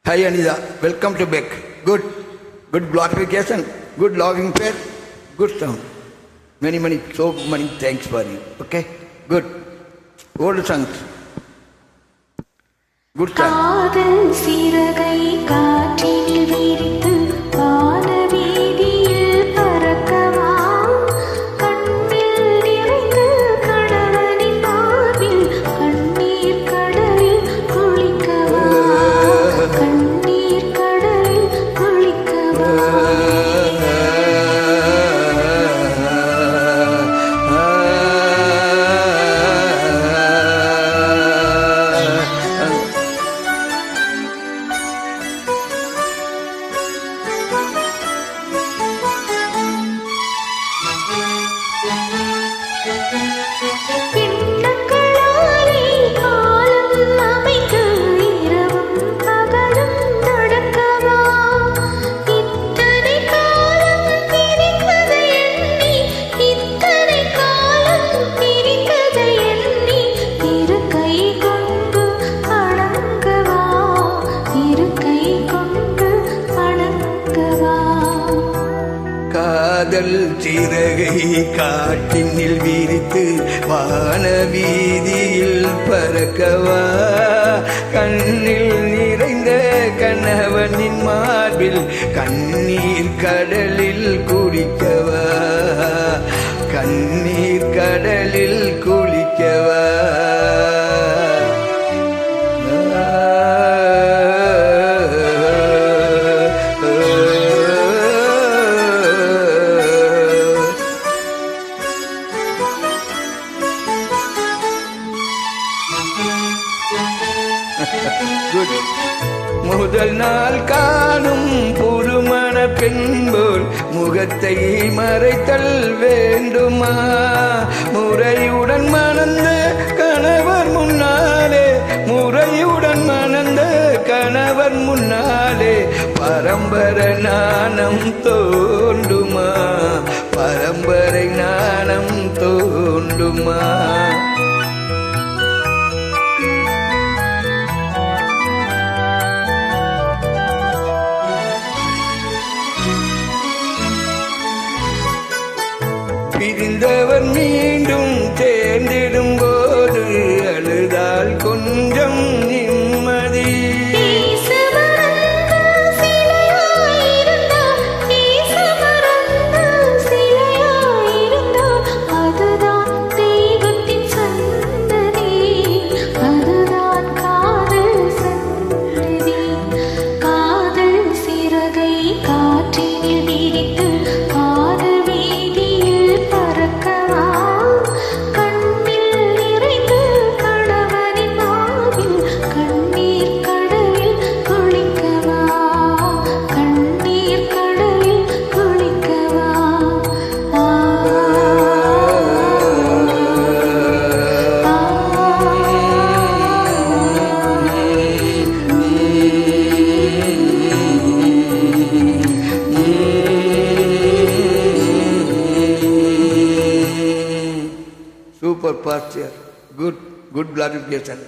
Hi Anida, welcome to Beck. Good glorification, good logging pair, good sound. Many, so many thanks for you. Okay, good. Old songs. Good song. காதல் சிறகை காற்றினில் விரித்து வான வீதியில் பறக்கவா கண்ணில் நிறைந்த கணவனின் மார்பில் கண்ணீர் கடலில் குளிக்கவா கண்ணீர் கடலில் குளிக்கவா Good. முதல் நாள் காணும் புதுமண பெண்போல் முகத்தை மறைத்தல் வேண்டுமா முறையுடன் மணந்த கணவர் முன்னாலே முறையுடன் மணந்த கணவர் முன்னாலே பரம்பரை நாணம் தோண்டுமா பரம்பரை நாணம் தோண்டுமா பிரிந்தவர் மீண்டும் சேர்ந்திடும் போது அழுதால் கொஞ்சம் நிம்மதி Super posture, good clarification.